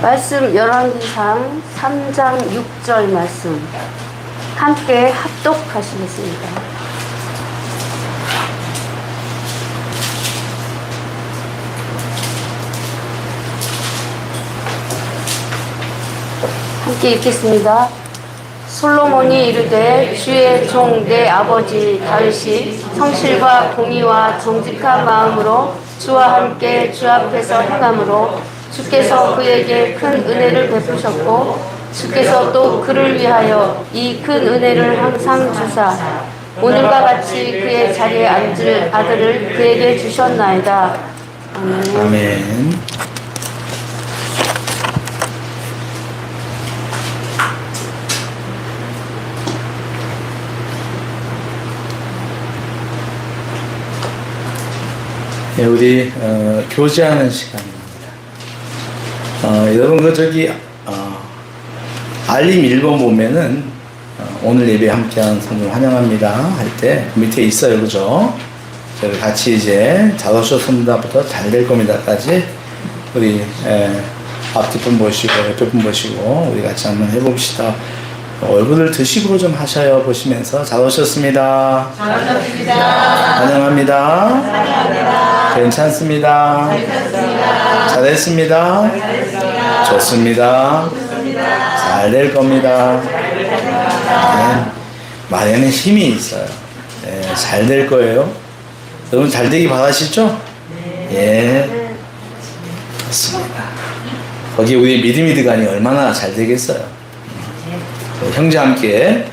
말씀 열왕기상 3장 6절 말씀 함께 합독하시겠습니다. 함께 읽겠습니다. 솔로몬이 이르되 주의 종 내 아버지 다윗이 성실과 공의와 정직한 마음으로 주와 함께 주 앞에서 행함으로 주께서 그에게 큰 은혜를 베푸셨고 주께서 또 그를 위하여 이 큰 은혜를 항상 주사 오늘과 같이 그의 자리에 앉을 아들을 그에게 주셨나이다. 아멘. 아멘. 네, 우리 교제하는 시간입니다. 여러분 알림 1번 보면은 오늘 예배 함께한 성도를 환영합니다 할 때 밑에 있어요, 그죠? 저희 같이 이제 잘 오셨습니다부터 잘 될 겁니다까지 우리 앞뒷분 보시고 옆뒷분 보시고 우리 같이 한번 해봅시다. 얼굴을 드시고 좀 하셔요. 보시면서 잘 오셨습니다. 잘 오셨습니다. 환영합니다. 환영합니다. 괜찮습니다. 괜찮습니다. 잘했습니다. 잘했습니다. 좋습니다. 좋습니다. 잘 될 겁니다. 잘 됩니다. 네. 말에는 힘이 있어요. 네, 잘 될 거예요. 여러분 잘 되기 바라시죠? 예. 좋습니다. 거기에 우리 믿음이 들어가니 얼마나 잘 되겠어요. 형제 함께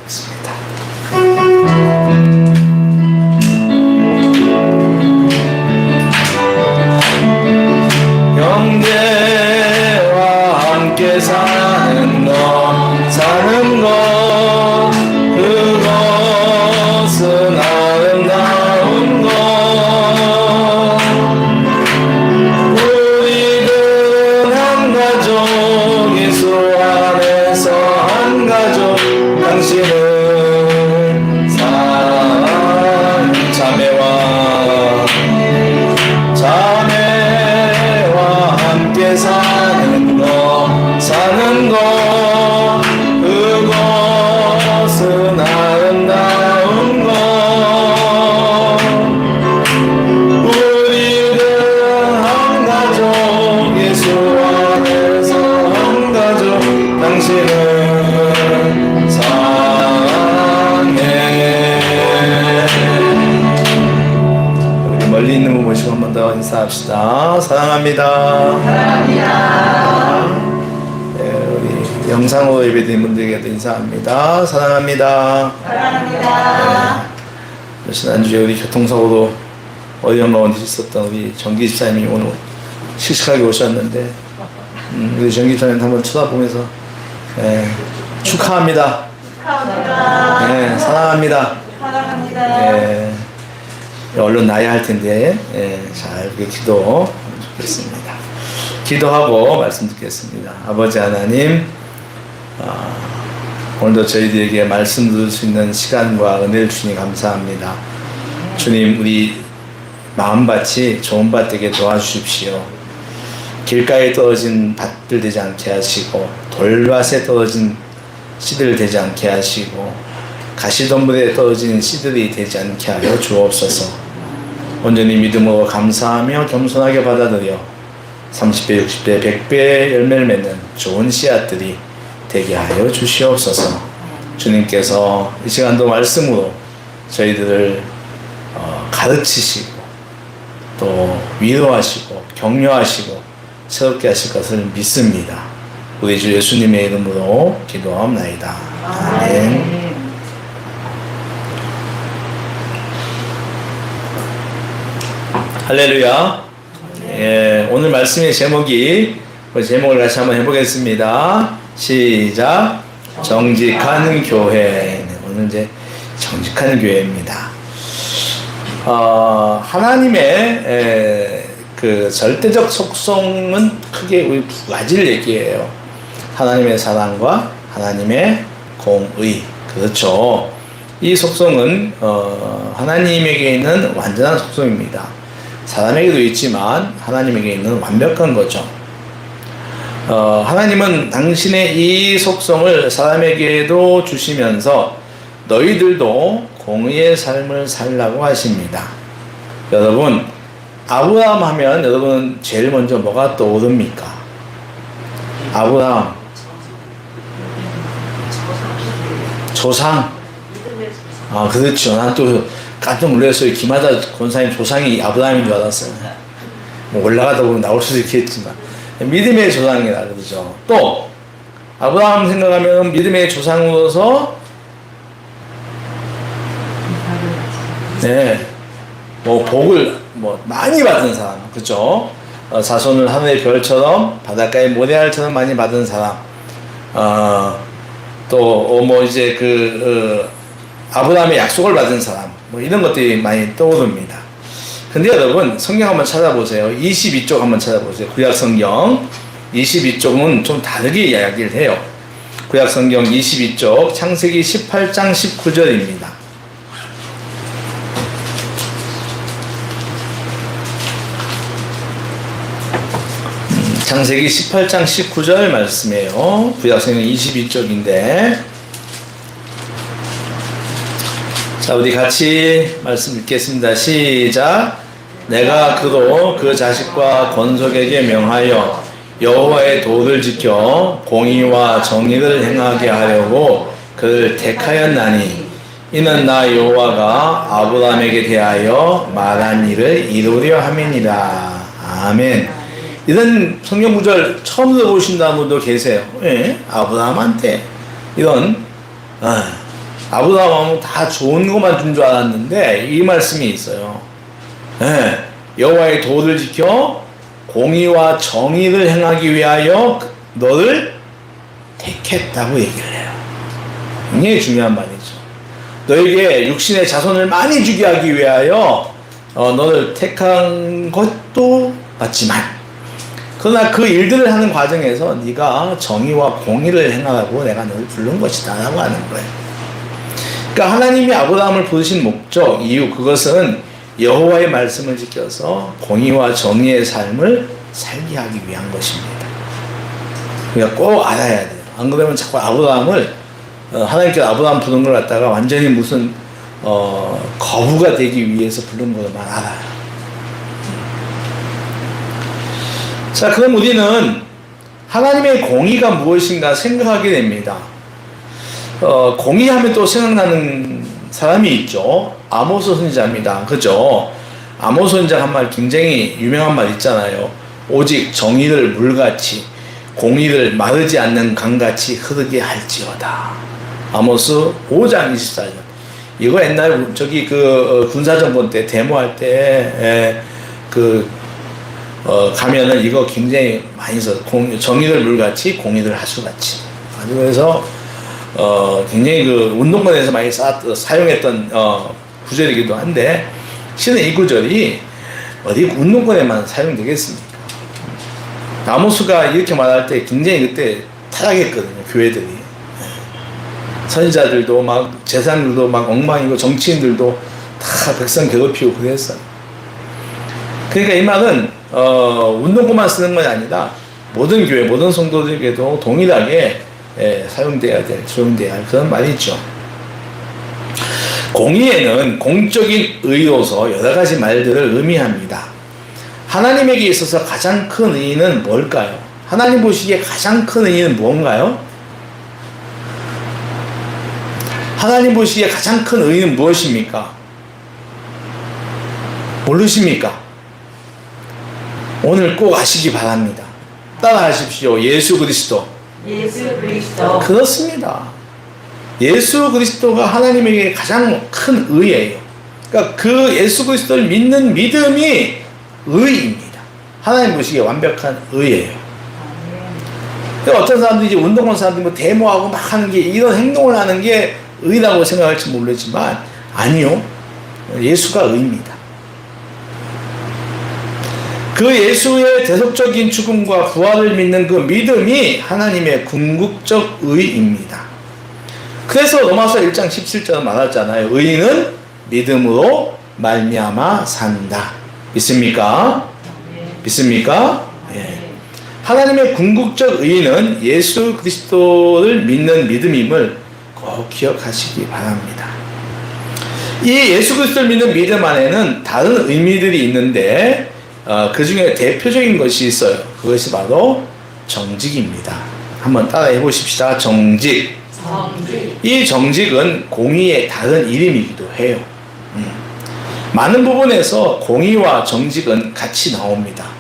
하겠습니다. 형제와 함께 사는 것 그것은 아름다운 것 우리는 한 가족 예수 안에서 한 가족 당신은 사랑하는 자매와 함께 사는 것 그것은 아름다운 것 우리는 한 가족 예수 안에서 한 가족 당신은 사랑해. 우리 멀리 있는 분 모시고 한 번 더 인사합시다. 사랑합니다. 사랑합니다. 네, 우리 영상으로 예배드린 분들에게도 인사합니다. 사랑합니다. 사랑합니다. 네, 지난주에 우리 교통사고로 어려운 가운데 있었던 우리 정기 집사님이 오늘 씩씩하게 오셨는데 우리 정기 집사님 한번 쳐다보면서 네, 축하합니다. 축하합니다. 네, 사랑합니다. 사랑합니다. 네, 얼른 나야 할 텐데 잘 이렇게 기도 좋겠습니다. 기도하고 말씀 듣겠습니다. 아버지 하나님, 오늘도 저희들에게 말씀 들을 수 있는 시간과 은혜를 주니 감사합니다. 주님, 우리 마음밭이 좋은 밭 되게 도와주십시오. 길가에 떨어진 밭들 되지 않게 하시고 돌밭에 떨어진 씨들 되지 않게 하시고 가시덤불에 떨어진 씨들이 되지 않게 하여 주옵소서. 온전히 믿음으로 감사하며 겸손하게 받아들여 30배, 60배, 100배의 열매를 맺는 좋은 씨앗들이 되게 하여 주시옵소서. 주님께서 이 시간도 말씀으로 저희들을 가르치시고 또 위로하시고 격려하시고 새롭게 하실 것을 믿습니다. 우리 주 예수님의 이름으로 기도하옵나이다. 아멘. 할렐루야. 예, 오늘 말씀의 제목이 제목을 같이 한번 해보겠습니다. 시작. 정직한 교회. 네, 오늘 이제 정직한 교회입니다. 하나님의 그 절대적 속성은 크게 우리 두 가지를 얘기해요. 하나님의 사랑과 하나님의 공의. 그렇죠. 이 속성은 하나님에게 있는 완전한 속성입니다. 사람에게도 있지만 하나님에게 있는 완벽한 거죠. 하나님은 당신의 이 속성을 사람에게도 주시면서 너희들도 공의의 삶을 살라고 하십니다. 여러분, 아브라함 하면 여러분 제일 먼저 뭐가 떠오릅니까? 아브라함, 조상. 아, 그렇죠. 난 또 깜짝 놀랐어요. 김하다 권사님 조상이 아브라함인 줄 알았어요. 뭐 올라가다 보면 나올 수도 있겠지만 믿음의 조상이라 그러죠. 또 아브라함 생각하면 믿음의 조상으로서 뭐 복을 뭐 많이 받은 사람, 그죠? 자손을 하늘의 별처럼 바닷가의 모래알처럼 많이 받은 사람. 또 뭐 이제 아브라함의 약속을 받은 사람, 뭐 이런 것들이 많이 떠오릅니다. 근데 여러분 성경 한번 찾아보세요. 22쪽 한번 찾아보세요. 구약 성경 22쪽은 좀 다르게 이야기를 해요. 구약 성경 22쪽 창세기 18장 19절입니다. 창세기 18장 19절 말씀이에요. 구약 성경 22쪽인데, 자, 우리 같이 말씀 읽겠습니다. 시작. 내가 그로 그 자식과 건속에게 명하여 여호와의 도를 지켜 공의와 정의를 행하게 하려고 그를 택하였나니 이는 나 여호와가 아브라함에게 대하여 말한 일을 이루려 함이니라. 아멘. 이런 성경 구절 처음 들어보신다는 분도 계세요. 예? 아브라함한테 이런 아브라함은 다 좋은 것만 준 줄 알았는데 이 말씀이 있어요. 예, 여호와의 도를 지켜 공의와 정의를 행하기 위하여 너를 택했다고 얘기를 해요. 굉장히 중요한 말이죠. 너에게 육신의 자손을 많이 주게 하기 위하여 너를 택한 것도 맞지만, 그러나 그 일들을 하는 과정에서 네가 정의와 공의를 행하라고 내가 너를 부른 것이다 라고 하는 거예요. 그러니까 하나님이 아브라함을 부르신 목적, 이유, 그것은 여호와의 말씀을 지켜서 공의와 정의의 삶을 살게 하기 위한 것입니다. 우리가 꼭 알아야 돼요. 안 그러면 자꾸 아브라함을 하나님께서 아브라함 부른 걸 갖다가 완전히 무슨 거부가 되기 위해서 부른 것만 알아요. 자, 그럼 우리는 하나님의 공의가 무엇인가 생각하게 됩니다. 공의하면 또 생각나는 사람이 있죠. 아모스 선지자입니다. 그죠? 아모스 선지자 한 말, 굉장히 유명한 말 있잖아요. 오직 정의를 물같이 공의를 마르지 않는 강같이 흐르게 할지어다. 아모스 5장 24절. 이거 옛날 군사정권 때 데모할 때 가면은 이거 굉장히 많이 써. 정의를 물같이 공의를 하수같이. 그래서 굉장히 운동권에서 많이 사용했던 구절이기도 한데, 실은 이 구절이 어디 운동권에만 사용되겠습니까? 아모스가 이렇게 말할 때 굉장히 그때 타락했거든요, 교회들이. 선지자들도 막 재산들도 막 엉망이고 정치인들도 다 백성 괴롭히고 그랬어요. 그러니까 이 말은 운동권만 쓰는 건 아니라 모든 교회, 모든 성도들에게도 동일하게 적용돼야 할 그런 말이죠. 공의에는 공적인 의로서 여러 가지 말들을 의미합니다. 하나님에게 있어서 가장 큰 의의는 뭘까요? 하나님 보시기에 가장 큰 의의는 뭔가요? 하나님 보시기에 가장 큰 의의는 무엇입니까? 모르십니까? 오늘 꼭 아시기 바랍니다. 따라하십시오. 예수 그리스도. 예수 그리스도. 그렇습니다. 예수 그리스도가 하나님에게 가장 큰 의예요. 그러니까 그 예수 그리스도를 믿는 믿음이 의입니다. 하나님 보시기에 완벽한 의예요. 그러니까 어떤 사람들이 이제 운동권 사람들이 뭐 데모하고 막 하는 게, 이런 행동을 하는 게 의라고 생각할지 모르지만 아니요. 예수가 의입니다. 그 예수의 대속적인 죽음과 부활을 믿는 그 믿음이 하나님의 궁극적 의입니다. 그래서 로마서 1장 17절 말하잖아요. 의인은 믿음으로 말미암아 산다. 믿습니까? 믿습니까? 예. 하나님의 궁극적 의의는 예수 그리스도를 믿는 믿음임을 꼭 기억하시기 바랍니다. 이 예수 그리스도를 믿는 믿음 안에는 다른 의미들이 있는데 그 중에 대표적인 것이 있어요. 그것이 바로 정직입니다. 한번 따라해 보십시다. 정직. 이 정직은 공의의 다른 이름이기도 해요. 많은 부분에서 공의와 정직은 같이 나옵니다.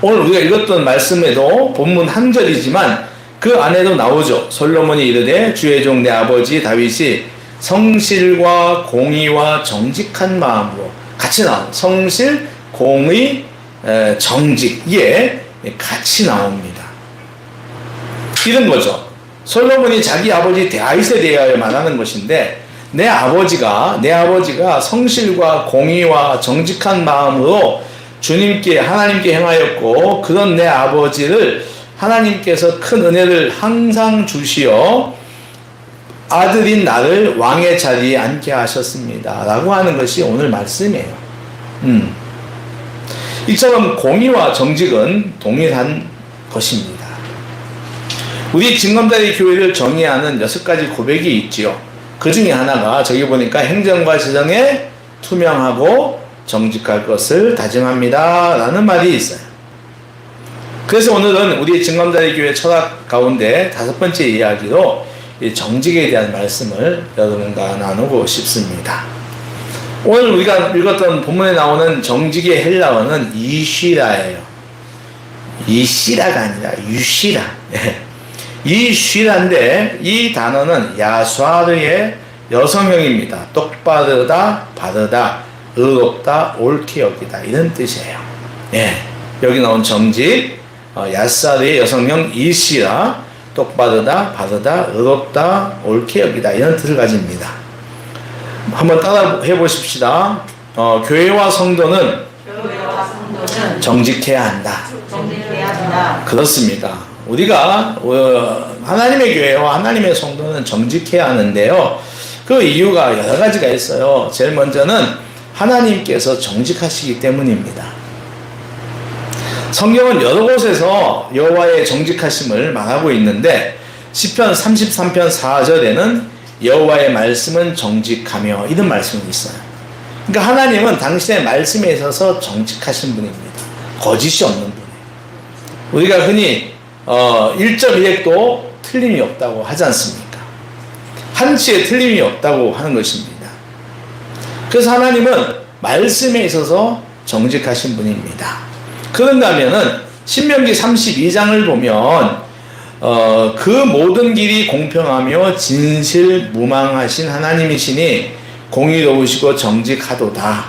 오늘 우리가 읽었던 말씀에도 본문 한 절이지만 그 안에도 나오죠. 솔로몬이 이르되 주의 종 내 아버지 다윗이 성실과 공의와 정직한 마음으로 같이 나옵니다. 성실, 공의, 정직 이게 같이 나옵니다. 이런 거죠. 솔로몬이 자기 아버지 다윗에 대하여 말하는 것인데 내 아버지가 성실과 공의와 정직한 마음으로 주님께 하나님께 행하였고 그런 내 아버지를 하나님께서 큰 은혜를 항상 주시어 아들인 나를 왕의 자리에 앉게 하셨습니다 라고 하는 것이 오늘 말씀이에요. 이처럼 공의와 정직은 동일한 것입니다. 우리 징검다리 교회를 정의하는 6가지 고백이 있지요. 그 중에 하나가 저기 보니까 행정과 재정에 투명하고 정직할 것을 다짐합니다 라는 말이 있어요. 그래서 오늘은 우리 징검다리 교회 철학 가운데 5번째 이야기로 이 정직에 대한 말씀을 여러분과 나누고 싶습니다. 오늘 우리가 읽었던 본문에 나오는 정직의 헬라어는 이쉬라예요. 이시라가 아니라 유시라. 이쉬라인데 이 단어는 야수아르의 여성형입니다. 똑바르다, 바르다, 의롭다, 옳게 여기다 이런 뜻이에요. 여기 나온 정직, 야수아르의 여성형 이시라, 똑바르다, 바르다, 의롭다, 옳게 여기다 이런 뜻을 가집니다. 한번 따라 해보십시다. 교회와 성도는 정직해야 한다. 그렇습니다. 우리가 하나님의 교회와 하나님의 성도는 정직해야 하는데요. 그 이유가 여러 가지가 있어요. 제일 먼저는 하나님께서 정직하시기 때문입니다. 성경은 여러 곳에서 여호와의 정직하심을 말하고 있는데 시편 33편 4절에는 여호와의 말씀은 정직하며 이런 말씀이 있어요. 그러니까 하나님은 당신의 말씀에 있어서 정직하신 분입니다. 거짓이 없는 분이에요. 우리가 흔히 1.1핵도 틀림이 없다고 하지 않습니까? 한치의 틀림이 없다고 하는 것입니다. 그래서 하나님은 말씀에 있어서 정직하신 분입니다. 그런가 하면은 신명기 32장을 보면 그 모든 길이 공평하며 진실무망하신 하나님이시니 공의로우시고 정직하도다.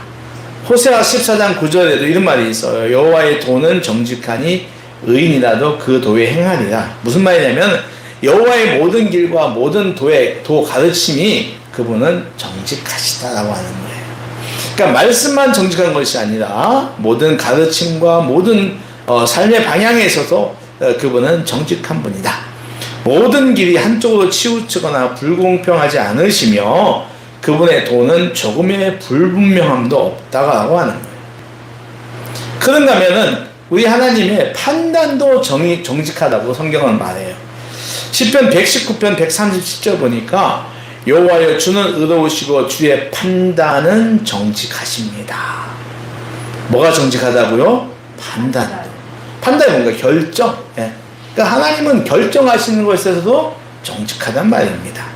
호세아 14장 9절에도 이런 말이 있어요. 여호와의 도는 정직하니 의인이라도 그 도에 행하리라. 무슨 말이냐면 여호와의 모든 길과 모든 도 가르침이 그분은 정직하시다라고 하는 거예요. 그러니까 말씀만 정직한 것이 아니라 모든 가르침과 모든 삶의 방향에 있어서 그분은 정직한 분이다. 모든 길이 한쪽으로 치우치거나 불공평하지 않으시며 그분의 도는 조금의 불분명함도 없다고 하는 거예요. 그런가 하면은 우리 하나님의 판단도 정직하다고 성경은 말해요. 시편 119편 130절 보니까 여호와여 주는 의로우시고 주의 판단은 정직하십니다. 뭐가 정직하다고요? 판단이 뭔가 결정. 그러니까 하나님은 결정하시는 것에서도 정직하단 말입니다.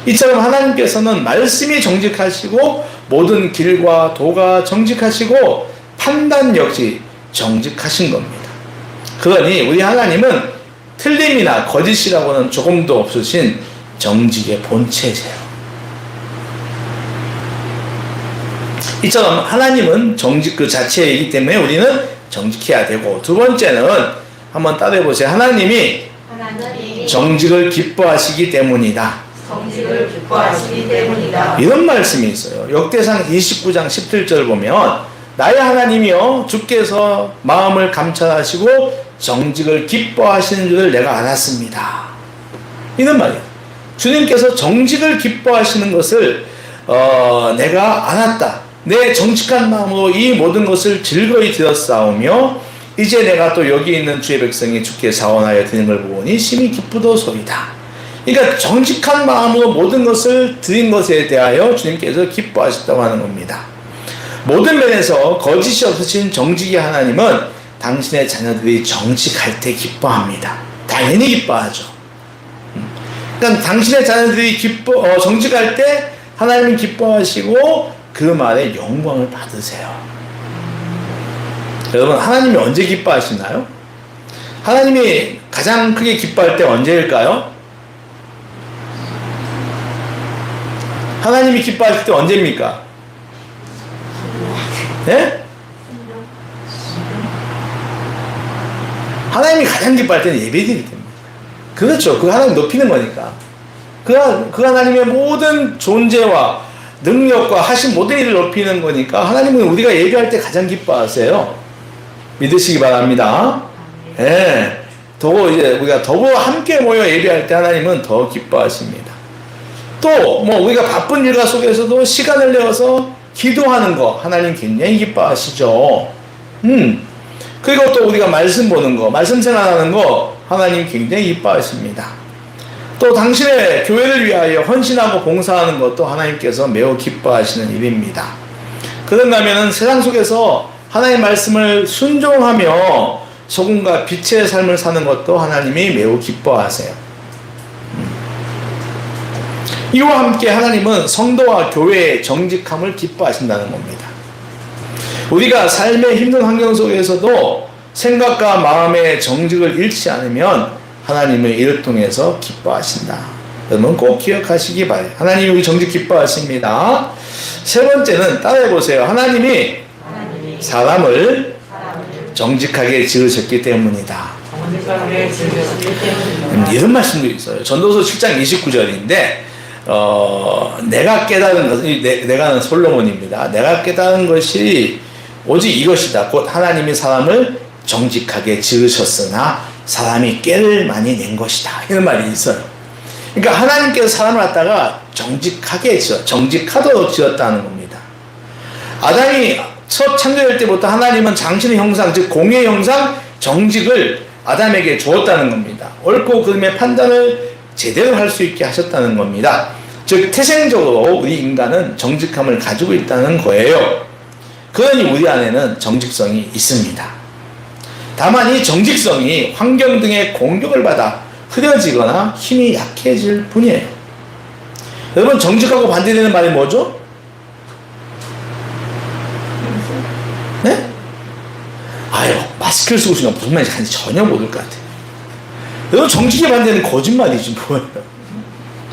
이처럼 하나님께서는 말씀이 정직하시고 모든 길과 도가 정직하시고 판단 역시 정직하신 겁니다. 그러니 우리 하나님은 틀림이나 거짓이라고는 조금도 없으신 정직의 본체세요. 이처럼 하나님은 정직 그 자체이기 때문에 우리는 정직해야 되고, 두 번째는 한번 따라해 보세요. 하나님이 정직을 기뻐하시기 때문이다. 이런 말씀이 있어요. 역대상 29장 17절 보면 나의 하나님이여 주께서 마음을 감찰하시고 정직을 기뻐하시는 줄을 내가 알았습니다. 이런 말이에요. 주님께서 정직을 기뻐하시는 것을 내가 알았다. 내 정직한 마음으로 이 모든 것을 즐거이 들었사오며 이제 내가 또 여기 있는 주의 백성이 주께 자원하여 드리는 걸 보니 심히 기쁘도소이다. 그러니까 정직한 마음으로 모든 것을 드린 것에 대하여 주님께서 기뻐하셨다고 하는 겁니다. 모든 면에서 거짓이 없으신 정직의 하나님은 당신의 자녀들이 정직할 때 기뻐합니다. 당연히 기뻐하죠. 그러니까 당신의 자녀들이 정직할 때 하나님은 기뻐하시고 그 말에 영광을 받으세요. 여러분, 하나님이 언제 기뻐하시나요? 하나님이 가장 크게 기뻐할 때 언제일까요? 하나님이 기뻐하실 때 언제입니까? 네? 하나님이 가장 기뻐할 때는 예배드릴 때입니다. 그렇죠. 그 하나님 높이는 거니까. 그 하나님의 모든 존재와 능력과 하신 모든 일을 높이는 거니까 하나님은 우리가 예배할 때 가장 기뻐하세요. 믿으시기 바랍니다. 예. 이제 우리가 더불어 함께 모여 예배할 때 하나님은 더 기뻐하십니다. 또 우리가 바쁜 일과 속에서도 시간을 내어서 기도하는 거 하나님 굉장히 기뻐하시죠. 그리고 또 우리가 말씀 보는 거, 말씀 생활하는 거 하나님 굉장히 기뻐하십니다. 또 당신의 교회를 위하여 헌신하고 봉사하는 것도 하나님께서 매우 기뻐하시는 일입니다. 그런가 하면 세상 속에서 하나님의 말씀을 순종하며 소금과 빛의 삶을 사는 것도 하나님이 매우 기뻐하세요. 이와 함께 하나님은 성도와 교회의 정직함을 기뻐하신다는 겁니다. 우리가 삶의 힘든 환경 속에서도 생각과 마음의 정직을 잃지 않으면 하나님은 이를 통해서 기뻐하신다. 여러분 꼭 기억하시기 바라요. 하나님이 우리 정직 기뻐하십니다. 세 번째는 따라해보세요. 하나님이 사람을 정직하게 지으셨기 때문이다. 이런 말씀도 있어요. 전도서 7장 29절인데 내가 깨달은 것은 내가는 솔로몬입니다. 내가 깨달은 것이 오직 이것이다. 곧 하나님이 사람을 정직하게 지으셨으나 사람이 깨를 많이 낸 것이다. 이런 말이 있어요. 그러니까 하나님께서 사람을 갖다가 정직하게 정직하도록 지었다는 겁니다. 아담이 첫 창조될 때부터 하나님은 당신의 형상, 즉 공의 형상, 정직을 아담에게 주었다는 겁니다. 옳고 그름의 판단을 제대로 할 수 있게 하셨다는 겁니다. 즉 태생적으로 우리 인간은 정직함을 가지고 있다는 거예요. 그러니 우리 안에는 정직성이 있습니다. 다만 이 정직성이 환경 등의 공격을 받아 흐려지거나 힘이 약해질 뿐이에요. 여러분, 정직하고 반대되는 말이 뭐죠? 네? 마스크를 쓰고 있으니까 무슨 말인지 전혀 모를 것 같아요. 여러분, 정직에 반대는 거짓말이지 뭐예요?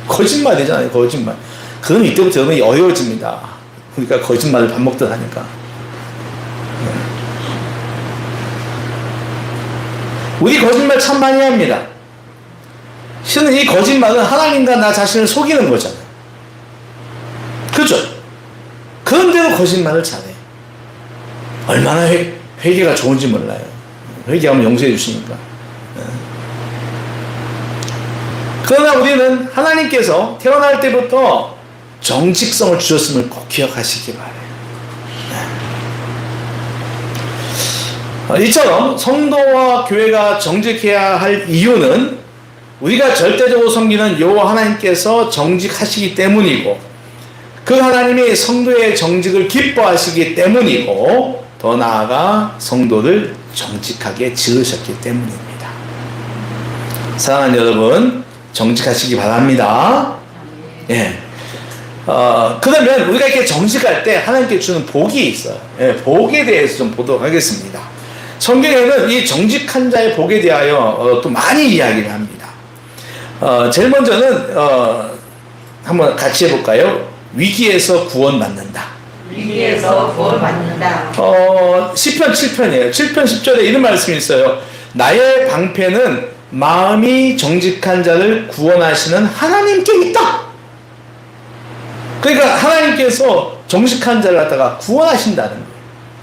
거짓말이잖아요. 거짓말. 그럼 이때부터 여러분이 어려워집니다. 그러니까 거짓말을 밥 먹듯 하니까. 우리 거짓말 참 많이 합니다. 실은 이 거짓말은 하나님과 나 자신을 속이는 거잖아요. 그렇죠? 그런데도 거짓말을 잘해. 얼마나 회개가 좋은지 몰라요. 회개하면 용서해 주시니까. 그러나 우리는 하나님께서 태어날 때부터 정직성을 주셨음을 꼭 기억하시기 바라요. 이처럼 성도와 교회가 정직해야 할 이유는 우리가 절대적으로 섬기는 여호와 하나님께서 정직하시기 때문이고, 그 하나님이 성도의 정직을 기뻐하시기 때문이고, 더 나아가 성도를 정직하게 지으셨기 때문입니다. 사랑하는 여러분, 정직하시기 바랍니다. 예. 그러면 우리가 이렇게 정직할 때 하나님께 주는 복이 있어요. 예, 복에 대해서 좀 보도록 하겠습니다. 성경에는 이 정직한 자의 복에 대하여 또 많이 이야기를 합니다. 제일 먼저는 한번 같이 해볼까요? 위기에서 구원받는다. 위기에서 구원받는다. 시편 7편이에요. 7편 10절에 이런 말씀이 있어요. 나의 방패는 마음이 정직한 자를 구원하시는 하나님께 있다. 그러니까 하나님께서 정직한 자를 갖다가 구원하신다는 거예요.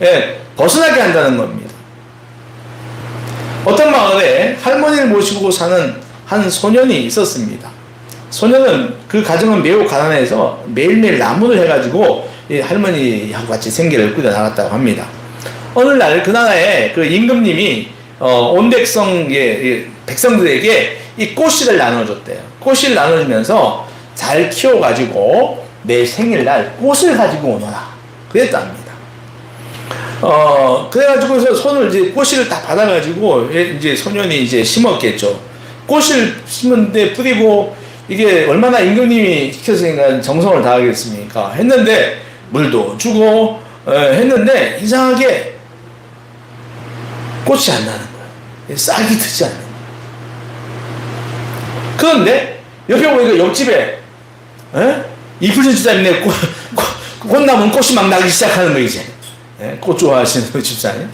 예, 벗어나게 한다는 겁니다. 어떤 마을에 할머니를 모시고 사는 한 소년이 있었습니다. 소년은 그 가정은 매우 가난해서 매일매일 나무를 해가지고 이 할머니하고 같이 생계를 꾸려 나갔다고 합니다. 어느 날 그 나라에 그 임금님이 온 백성들에게 이 꽃씨를 나눠줬대요. 꽃씨를 나눠주면서 잘 키워가지고 내 생일날 꽃을 가지고 오너라. 그랬답니다. 그래가지고서 손을 이제 꽃씨를 딱 받아가지고 이제 소년이 이제 심었겠죠. 꽃을 심었는데 뿌리고 이게 얼마나 임금님이 시켰으니까 정성을 다하겠습니까? 했는데 물도 주고 했는데 이상하게 꽃이 안 나는 거예요. 싹이 트지 않는 거예요. 그런데 옆에 보니까 옆집에 이플진 집사님네 꽃나무는 꽃이 막 나기 시작하는 거 이제. 꽃 좋아하시는 그 집사님.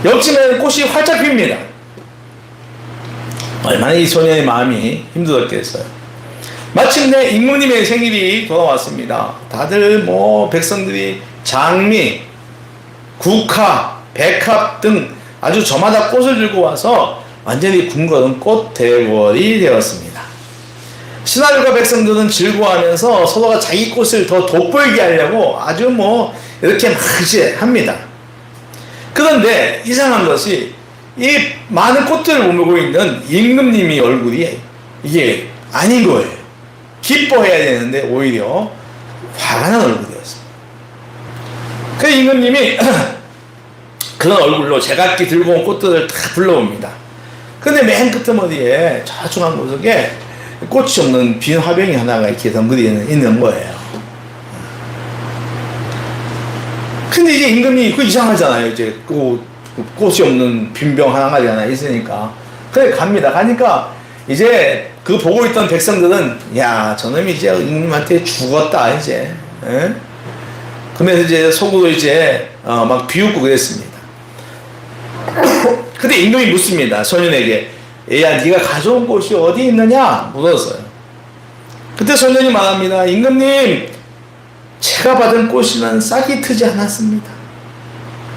옆집에는 꽃이 활짝 핍니다. 얼마나 이 소년의 마음이 힘들었겠어요. 마침내 임금님의 생일이 돌아왔습니다. 다들 뭐 백성들이 장미, 국화, 백합 등 아주 저마다 꽃을 들고 와서 완전히 궁궐은 꽃 대궐이 되었습니다. 신하들과 백성들은 즐거워하면서 서로가 자기 꽃을 더 돋보이게 하려고 아주 뭐 이렇게 막 이제 합니다. 그런데 이상한 것이 이 많은 꽃들을 보고 있는 임금님이 얼굴이 이게 아닌 거예요. 기뻐해야 되는데 오히려 화가 난 얼굴이었습니다. 그 임금님이 그런 얼굴로 제각기 들고 온 꽃들을 다 불러옵니다. 근데 맨 끄트머리에 저 중앙 구석에 꽃이 없는 빈 화병이 하나가 이렇게 덩그리 있는 거예요. 근데 이제 임금이 그 이상하잖아요. 이제 꽃이 없는 빈병 하나 있으니까. 그래 갑니다. 가니까 이제 그 보고 있던 백성들은 야 저놈이 이제 임금한테 죽었다 이제. 그러면서 이제 속으로 이제 막 비웃고 그랬습니다. 근데 임금이 묻습니다. 소년에게 야 네가 가져온 꽃이 어디 있느냐 물었어요. 그때 소년이 말합니다. 임금님 제가 받은 꽃이는 싹이 트지 않았습니다.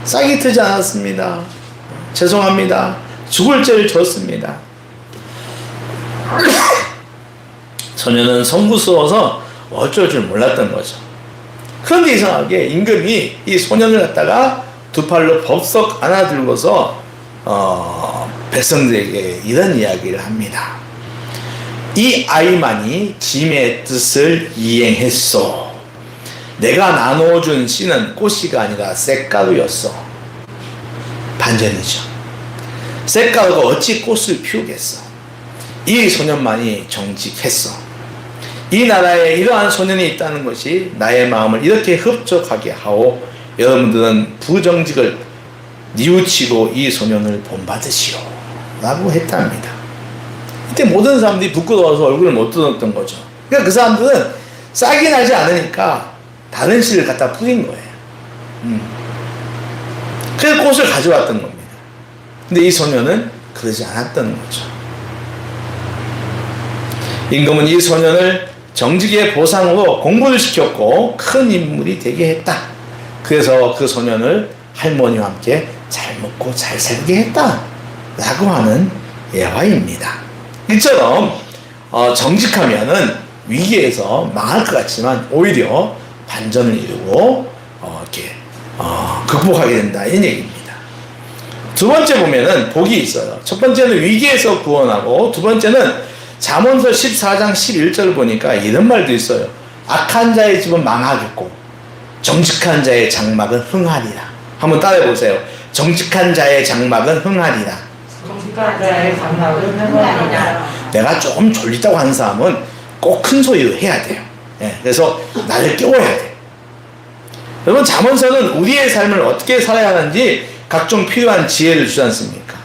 싹이 트지 않았습니다. 죄송합니다. 죽을 죄를 졌습니다. 소년은 송구스러워서 어쩔 줄 몰랐던 거죠. 그런데 이상하게 임금이 이 소년을 갖다가 두 팔로 법석 안아들고서 백성들에게 이런 이야기를 합니다. 이 아이만이 짐의 뜻을 이행했소. 내가 나눠준 씨는 꽃씨가 아니라 쇳가루였어. 반전이죠. 쇳가루가 어찌 꽃을 피우겠어. 이 소년만이 정직했어. 이 나라에 이러한 소년이 있다는 것이 나의 마음을 이렇게 흡족하게 하오. 여러분들은 부정직을 뉘우치고 이 소년을 본받으시오 라고 했답니다. 이때 모든 사람들이 부끄러워서 얼굴을 못 들었던 거죠. 그러니까 그 사람들은 싹이 나지 않으니까 다른 씨를 갖다 뿌린 거예요. 그래서 꽃을 가져왔던 겁니다. 근데 이 소년은 그러지 않았던 거죠. 임금은 이 소년을 정직의 보상으로 공부를 시켰고 큰 인물이 되게 했다. 그래서 그 소년을 할머니와 함께 잘 먹고 잘 살게 했다 라고 하는 예화입니다. 이처럼 정직하면은 위기에서 망할 것 같지만 오히려 반전을 이루고 이렇게 극복하게 된다 이런 얘기입니다. 두 번째 보면은 복이 있어요. 첫 번째는 위기에서 구원하고 두 번째는 잠언서 14장 11절을 보니까 이런 말도 있어요. 악한 자의 집은 망하겠고 정직한 자의 장막은 흥하리라. 한번 따라해 보세요. 정직한 자의 장막은 흥하리라. 정직한 자의 장막은 흥하리라. 내가 조금 졸리다고 하는 사람은 꼭 큰 소리로 해야 돼요. 그래서 나를 깨워야 돼. 여러분 잠언서는 우리의 삶을 어떻게 살아야 하는지 각종 필요한 지혜를 주지 않습니까?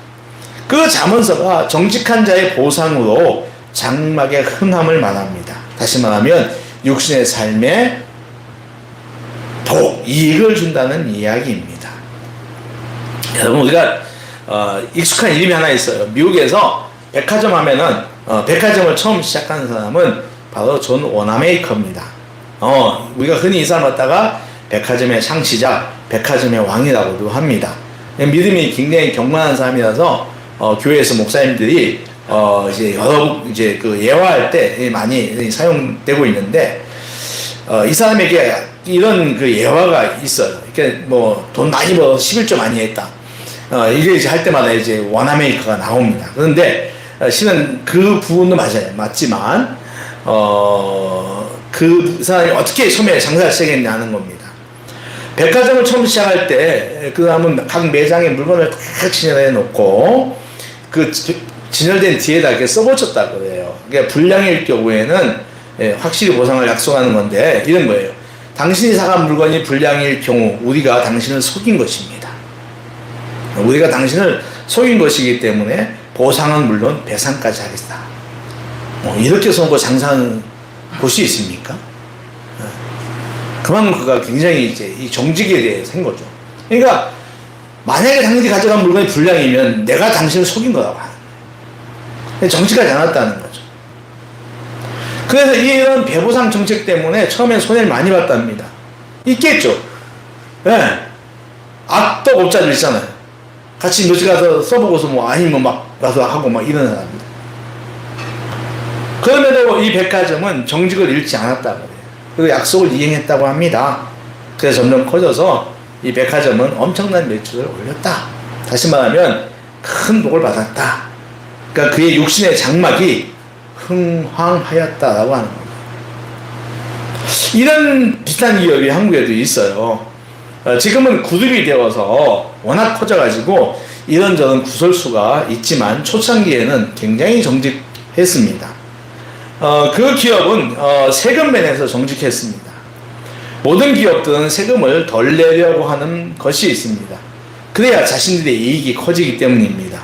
그 잠언서가 정직한 자의 보상으로 장막의 흥함을 말합니다. 다시 말하면 육신의 삶에 복, 이익을 준다는 이야기입니다. 여러분 우리가 익숙한 이름이 하나 있어요. 미국에서 백화점 하면은 백화점을 처음 시작한 사람은 바로 존 워나메이커입니다. 우리가 흔히 이 사람 갖다가 백화점의 창시자, 백화점의 왕이라고도 합니다. 믿음이 굉장히 경건한 사람이라서 교회에서 목사님들이 이제 여러 이제 그 예화할 때 많이 사용되고 있는데 이 사람에게 이런 그 예화가 있어요. 그러니까 뭐 돈 많이 벌어서 11조 많이 했다. 이게 이제 할 때마다 이제 원아메이커가 나옵니다. 그런데 실은 그 부분도 맞아요. 맞지만 그 사람이 어떻게 처음에 장사를 시작했냐는 겁니다. 백화점을 처음 시작할 때 그 다음은 각 매장에 물건을 딱 진열해 놓고 그 진열된 뒤에다 이렇게 써붙였다 그래요. 그러니까 불량일 경우에는 확실히 보상을 약속하는 건데 이런 거예요. 당신이 사간 물건이 불량일 경우 우리가 당신을 속인 것입니다. 우리가 당신을 속인 것이기 때문에 보상은 물론 배상까지 하겠다. 이렇게 선거 장사하는 곳이 있습니까? 그만큼 그가 굉장히 이제 이 정직에 대해서 한 거죠. 그러니까 만약에 당신이 가져간 물건이 불량이면 내가 당신을 속인 거라고 하는 거예요. 정직하지 않았다는 거죠. 그래서 이런 배보상 정책 때문에 처음엔 손해를 많이 봤답니다. 있겠죠. 예. 악덕 업자들 있잖아요. 같이 며칠 가서 써보고서 뭐 아니면 막 가서 하고 막 이런 사람들. 그럼에도 이 백화점은 정직을 잃지 않았다고 해요. 그리고 약속을 이행했다고 합니다. 그래서 점점 커져서 이 백화점은 엄청난 매출을 올렸다. 다시 말하면 큰 복을 받았다. 그러니까 그의 육신의 장막이 흥황하였다라고 하는 겁니다. 이런 비슷한 기업이 한국에도 있어요. 지금은 구립이 되어서 워낙 커져가지고 이런저런 구설수가 있지만 초창기에는 굉장히 정직했습니다. 그 기업은 세금 면에서 정직했습니다. 모든 기업들은 세금을 덜 내려고 하는 것이 있습니다. 그래야 자신들의 이익이 커지기 때문입니다.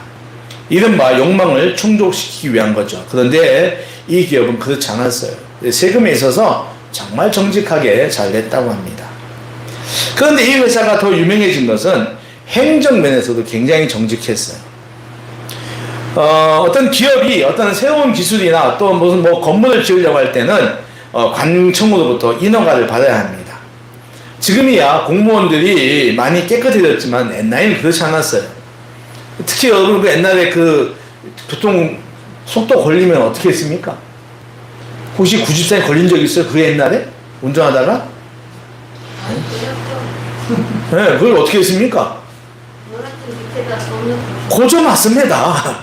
이른바 욕망을 충족시키기 위한 거죠. 그런데 이 기업은 그렇지 않았어요. 세금에 있어서 정말 정직하게 잘 냈다고 합니다. 그런데 이 회사가 더 유명해진 것은 행정면에서도 굉장히 정직했어요. 어떤 기업이 어떤 새로운 기술이나 또 무슨 뭐 건물을 지으려고 할 때는 관청으로부터 인허가를 받아야 합니다. 지금이야 공무원들이 많이 깨끗해졌지만 옛날에는 그렇지 않았어요. 특히 여러분 그 옛날에 그 교통 속도 걸리면 어떻게 했습니까? 혹시 90살에 걸린 적 있어요? 그 옛날에? 운전하다가? 네, 그걸 어떻게 했습니까? 고조 맞습니다.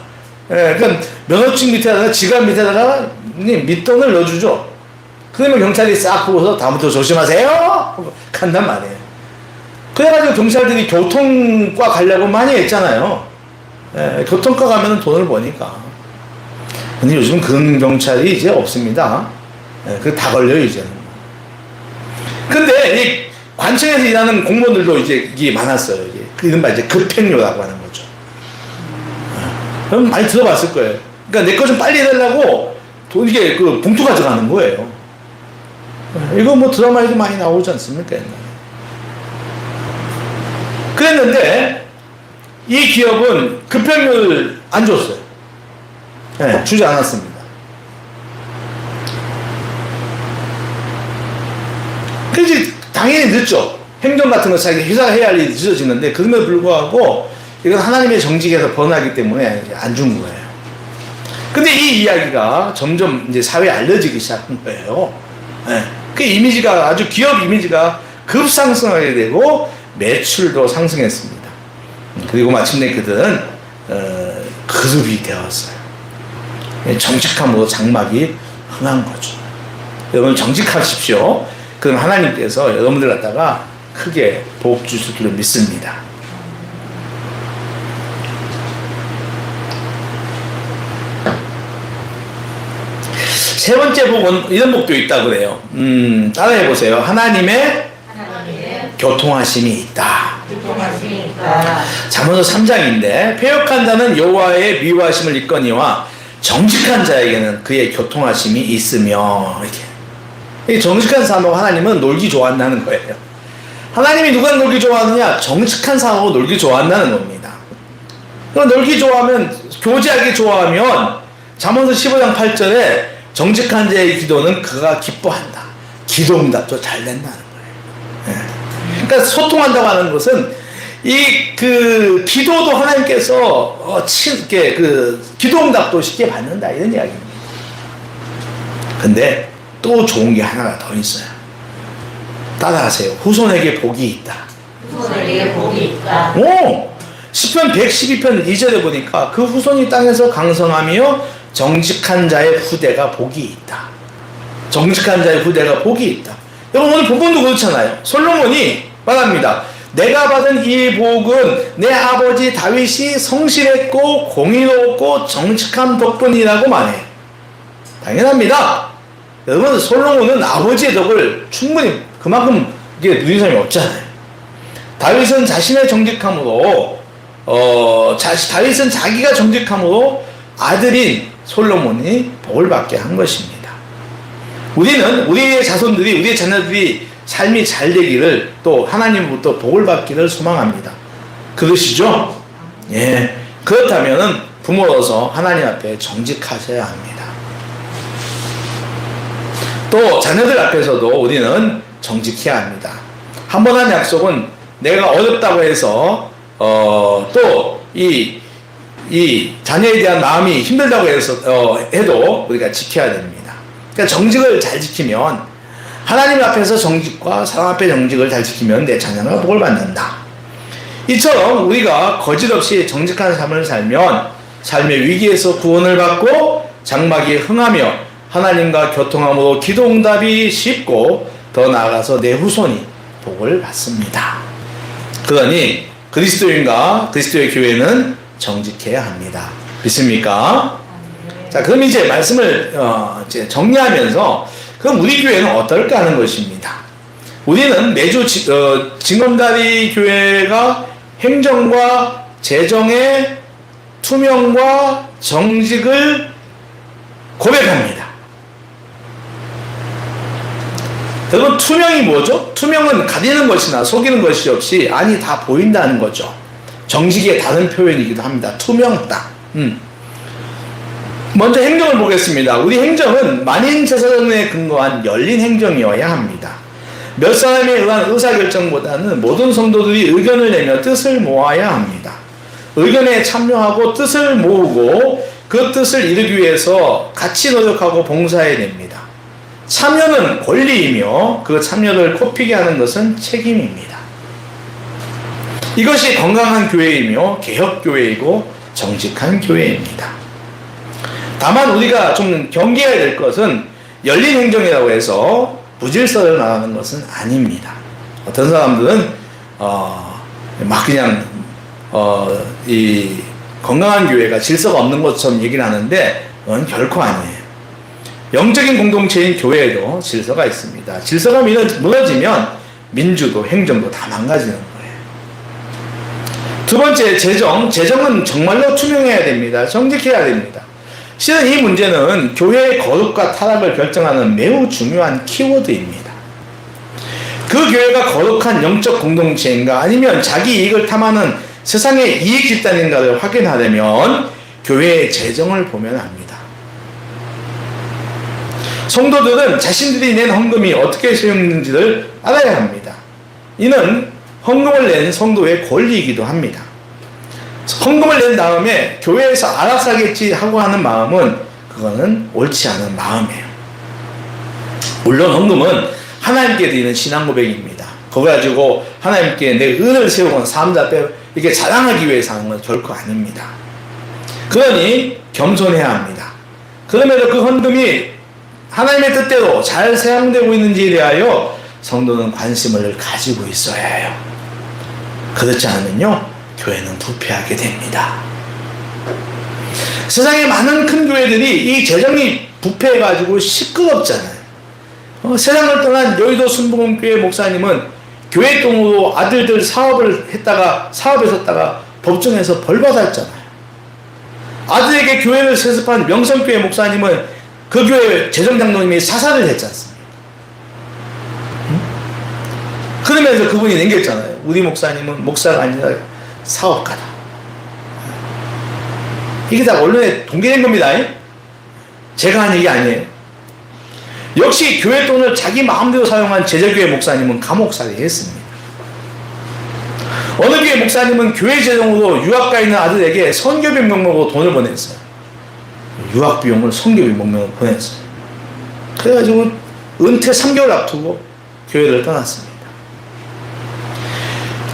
예, 그러니까 면허증 밑에다가 지갑 밑에다가 밑돈을 넣어주죠. 그러면 경찰이 싹 보고서 다음부터 조심하세요. 간단 말이에요. 그래가지고 경찰들이 교통과 가려고 많이 했잖아요. 예, 교통과 가면 돈을 버니까. 근데 요즘 그런 경찰이 이제 없습니다. 예, 그 다 걸려요 이제는. 근데 이 관청에서 일하는 공무원들도 이제 이게 많았어요. 이게 이른바 이제 급행료라고 하는 거죠. 그럼 많이 들어봤을 거예요. 그러니까 내 거 좀 빨리 해달라고 돈 이게 그 봉투 가져가는 거예요. 이거 뭐 드라마에도 많이 나오지 않습니까? 옛날에. 그랬는데 이 기업은 급행료를 안 줬어요. 네, 주지 않았습니다. 그래서 당연히 늦죠. 행정 같은 거 자기 회사가 해야 할 일이 늦어지는데 그럼에도 불구하고 이건 하나님의 정직에서 벗어나기 때문에 안 준 거예요. 근데 이 이야기가 점점 이제 사회에 알려지기 시작한 거예요. 네. 그 이미지가 아주 기업 이미지가 급상승하게 되고 매출도 상승했습니다. 그리고 마침내 그들은 그룹이 되었어요. 정직함으로 장막이 흥한 거죠. 여러분 정직하십시오. 그럼 하나님께서 여러분들 갖다가 크게 복 주실 줄로 믿습니다. 세 번째 복은 이런 복도 있다 그래요. 따라해 보세요. 하나님의 교통하심이 있다. 잠언서 3장인데 패역한 자는 여호와의 미워하심을 입거니와 정직한 자에게는 그의 교통하심이 있으며 이렇게. 정직한 사람하고 하나님은 놀기 좋아한다는 거예요. 하나님이 누가 놀기 좋아하느냐? 정직한 사람하고 놀기 좋아한다는 겁니다. 그럼 놀기 좋아하면 교제하기 좋아하면 잠언서 15장 8절에 정직한 자의 기도는 그가 기뻐한다. 기도응답도 잘 된다는 거예요. 네. 그러니까 소통한다고 하는 것은 이 그 기도도 하나님께서 이렇게 그 기도응답도 쉽게 받는다 이런 이야기입니다. 근데 또 좋은 게 하나가 더 있어요. 따라하세요. 후손에게 복이 있다. 후손에게 복이 있다. 오! 시편 112편 2절에 보니까 그 후손이 땅에서 강성하며 정직한 자의 후대가 복이 있다. 정직한 자의 후대가 복이 있다. 여러분 오늘 본문도 그렇잖아요. 솔로몬이 말합니다. 내가 받은 이 복은 내 아버지 다윗이 성실했고 공의로웠고 정직한 덕분이라고 말해요. 당연합니다. 여러분 솔로몬은 아버지의 덕을 충분히 그만큼 이게 누린 사람이 없잖아요. 다윗은 자신의 정직함으로 다윗은 자기가 정직함으로 아들인 솔로몬이 복을 받게 한 것입니다. 우리는 우리의 자손들이 우리의 자녀들이 삶이 잘 되기를 또 하나님으로부터 복을 받기를 소망합니다. 그러시죠? 예. 그렇다면 부모로서 하나님 앞에 정직하셔야 합니다. 또 자녀들 앞에서도 우리는 정직해야 합니다. 한 번 한 약속은 내가 어렵다고 해서 또 이 자녀에 대한 마음이 힘들다고 해서 해도 우리가 지켜야 됩니다. 그러니까 정직을 잘 지키면 하나님 앞에서 정직과 사람 앞에 정직을 잘 지키면 내 자녀가 복을 받는다. 이처럼 우리가 거짓없이 정직한 삶을 살면 삶의 위기에서 구원을 받고 장막이 흥하며 하나님과 교통함으로 기도 응답이 쉽고 더 나아가서 내 후손이 복을 받습니다. 그러니 그리스도인과 그리스도의 교회는 정직해야 합니다. 믿습니까? 자, 그럼 이제 말씀을 이제 정리하면서 그럼 우리 교회는 어떨까 하는 것입니다. 우리는 매주 징검다리 교회가 행정과 재정의 투명과 정직을 고백합니다. 여러분 투명이 뭐죠? 투명은 가리는 것이나 속이는 것이 없이 아니 다 보인다는 거죠. 정직의 다른 표현이기도 합니다. 투명하다. 먼저 행정을 보겠습니다. 우리 행정은 만인제사장에 근거한 열린 행정이어야 합니다. 몇 사람에 의한 의사결정보다는 모든 성도들이 의견을 내며 뜻을 모아야 합니다. 의견에 참여하고 뜻을 모으고 그 뜻을 이루기 위해서 같이 노력하고 봉사해야 됩니다. 참여는 권리이며 그 참여를 꽃피게 하는 것은 책임입니다. 이것이 건강한 교회이며 개혁교회이고 정직한 교회입니다. 다만 우리가 좀 경계해야 될 것은 열린 행정이라고 해서 무질서를 말하는 것은 아닙니다. 어떤 사람들은 막 그냥 이 건강한 교회가 질서가 없는 것처럼 얘기를 하는데 그건 결코 아니에요. 영적인 공동체인 교회에도 질서가 있습니다. 질서가 무너지면 민주도 행정도 다 망가지는 거예요. 두 번째, 재정은 정말로 투명해야 됩니다. 정직해야 됩니다. 실은 이 문제는 교회의 거룩과 타락을 결정하는 매우 중요한 키워드입니다. 그 교회가 거룩한 영적 공동체인가 아니면 자기 이익을 탐하는 세상의 이익 집단인가를 확인하려면 교회의 재정을 보면 합니다. 성도들은 자신들이 낸 헌금이 어떻게 사용되는지를 알아야 합니다. 이는 헌금을 낸 성도의 권리이기도 합니다. 헌금을 낸 다음에 교회에서 알아서 하겠지 하고 하는 마음은 그거는 옳지 않은 마음이에요. 물론 헌금은 하나님께 드리는 신앙 고백입니다. 그거 가지고 하나님께 내 은을 세우거나 사람들 앞에 이렇게 자랑하기 위해서 하는 건 결코 아닙니다. 그러니 겸손해야 합니다. 그러면서 그 헌금이 하나님의 뜻대로 잘 사용되고 있는지에 대하여 성도는 관심을 가지고 있어야 해요. 그렇지 않으면요 교회는 부패하게 됩니다. 세상에 많은 큰 교회들이 이 재정이 부패해가지고 시끄럽잖아요. 세상을 떠난 여의도 순복음교회 목사님은 교회 돈으로 아들들 사업에 섰다가 법정에서 벌 받았잖아요. 아들에게 교회를 세습한 명성교회 목사님은 그 교회 재정장로님이 사살을 했지 않습니까? 그러면서 그분이 남겼잖아요. 우리 목사님은 목사가 아니라 사업가다. 이게 다 언론에 공개된 겁니다. 제가 한 얘기 아니에요. 역시 교회 돈을 자기 마음대로 사용한 제자교회 목사님은 감옥살이 했습니다. 어느 교회 목사님은 교회 재정으로 유학가 있는 아들에게 선교비 명목으로 돈을 보냈어요. 유학 비용을 선교비 명목으로 보냈어요. 그래가지고 은퇴 3개월 앞두고 교회를 떠났습니다.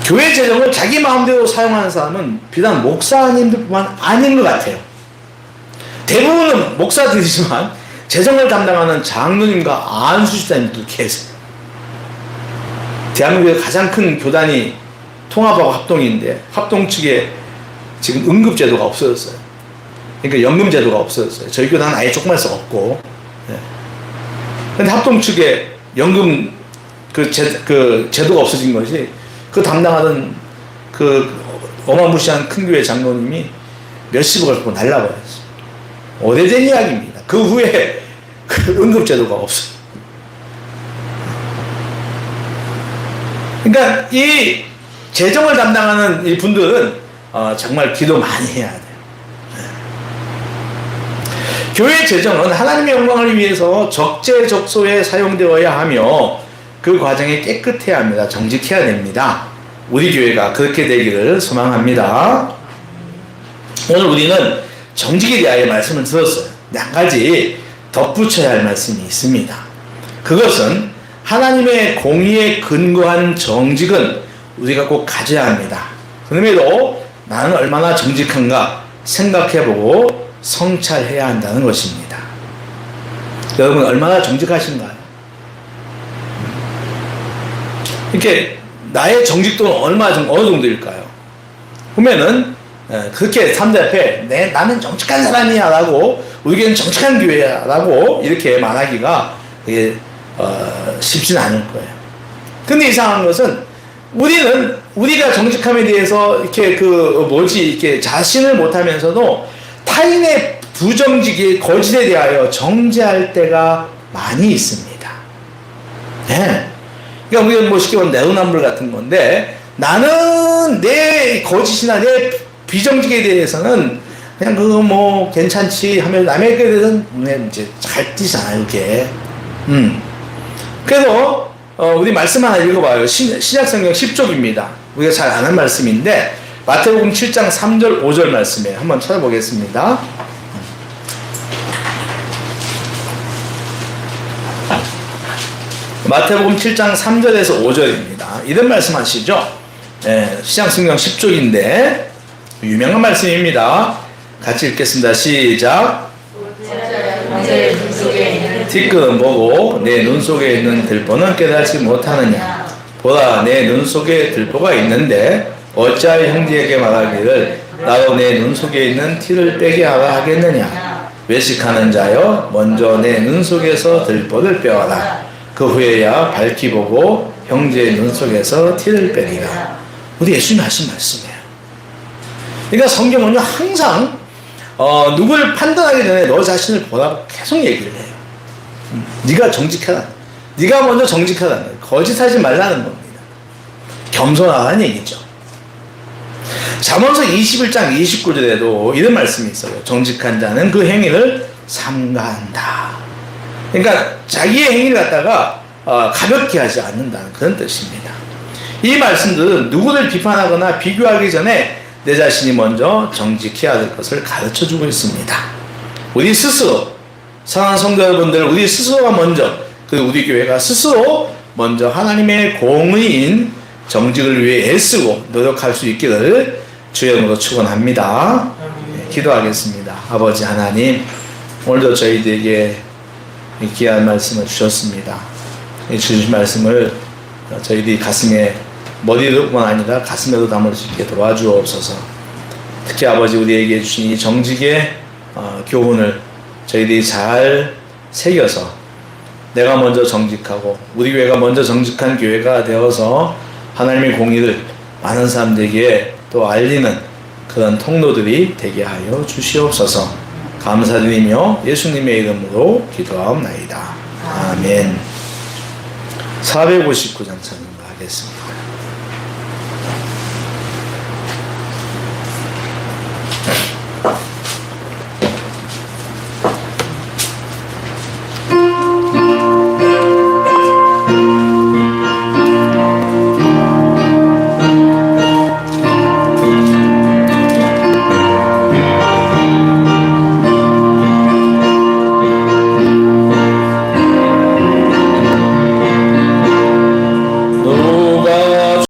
교회 재정을 자기 마음대로 사용하는 사람은 비단 목사님들뿐만 아닌 것 같아요. 대부분은 목사들이지만 재정을 담당하는 장로님과 안수집사님도 계세요. 대한민국의 가장 큰 교단이 통합하고 합동인데 합동 측에 지금 응급제도가 없어졌어요. 그러니까 연금제도가 없어졌어요. 저희 교단은 아예 조그만해서 없고. 그런데 합동 측에 연금 그 제도가 없어진 것이 그 담당하던 그 어마무시한 큰 교회 장로님이 몇십억을 갖고 날라버렸어요. 오래된 이야기입니다. 그 후에 그 응급제도가 없어요. 그러니까 이 재정을 담당하는 이 분들은 정말 기도 많이 해야 돼요. 교회 재정은 하나님의 영광을 위해서 적재적소에 사용되어야 하며 그 과정이 깨끗해야 합니다. 정직해야 됩니다. 우리 교회가 그렇게 되기를 소망합니다. 오늘 우리는 정직에 대하여 말씀을 들었어요. 근데 한 가지 덧붙여야 할 말씀이 있습니다. 그것은 하나님의 공의에 근거한 정직은 우리가 꼭 가져야 합니다. 그럼에도 나는 얼마나 정직한가 생각해보고 성찰해야 한다는 것입니다. 여러분 얼마나 정직하신가요? 이렇게 나의 정직도는 어느 정도일까요? 보면은 그렇게 사람들 앞에 나는 정직한 사람이야 라고 우리 교회는 정직한 교회야 라고 이렇게 말하기가 쉽지는 않을 거예요. 근데 이상한 것은 우리가 정직함에 대해서 이렇게 자신을 못하면서도 타인의 부정직이 거짓에 대하여 정죄할 때가 많이 있습니다. 네. 그러니까 우리가 쉽게 말하면 내로남불 같은 건데 나는 내 거짓이나 내 비정직에 대해서는 그냥 그거 뭐 괜찮지 하면 남에게 대해서는 이제 잘 뛰잖아요, 그게. 그래서 우리 말씀 하나 읽어봐요. 신약성경 10쪽입니다. 우리가 잘 아는 말씀인데 마태복음 7장 3절 5절 말씀에 한번 찾아보겠습니다. 마태복음 7장 3절에서 5절입니다. 이런 말씀 하시죠. 신약성경 10쪽인데 유명한 말씀입니다. 같이 읽겠습니다. 시작. 내 눈 속에 있는 티끌은 보고 내 눈 속에 있는 들보는 깨닫지 못하느냐. 보라, 내 눈 속에 들보가 있는데 어찌하여 형제에게 말하기를 나도 내 눈 속에 있는 티를 빼게 하라 하겠느냐. 외식하는 자여 먼저 내 눈 속에서 들보를 빼어라. 그 후에야 밝히 보고 형제의 눈 속에서 티를 빼리라. 우리 예수님이 하신 말씀이에요. 그러니까 성경은요 항상 누구를 판단하기 전에 너 자신을 보라고 계속 얘기를 해요. 네가 정직하다. 네가 먼저 정직하다. 거짓하지 말라는 겁니다. 겸손하라는 얘기죠. 잠언서 21장 29절에도 이런 말씀이 있어요. 정직한 자는 그 행위를 삼가한다. 그러니까 자기의 행위를 갖다가 가볍게 하지 않는다는 그런 뜻입니다. 이 말씀들은 누구를 비판하거나 비교하기 전에 내 자신이 먼저 정직해야 될 것을 가르쳐주고 있습니다. 우리 스스로, 사랑하는 성도 여러분들, 우리 스스로가 먼저, 그리고 우리 교회가 스스로 먼저 하나님의 공의인 정직을 위해 애쓰고 노력할 수 있기를 주의 이름으로 축원합니다. 기도하겠습니다. 아버지 하나님, 오늘도 저희들에게 귀한 말씀을 주셨습니다. 이 주신 말씀을 저희들이 가슴에, 머리로뿐만 아니라 가슴에도 담을 수 있게 도와주옵소서. 특히 아버지 우리에게 주신 이 정직의 교훈을 저희들이 잘 새겨서 내가 먼저 정직하고 우리 교회가 먼저 정직한 교회가 되어서 하나님의 공의를 많은 사람들에게 또 알리는 그런 통로들이 되게 하여 주시옵소서. 감사드리며 예수님의 이름으로 기도하옵나이다. 아멘. 459장 찬양하겠습니다.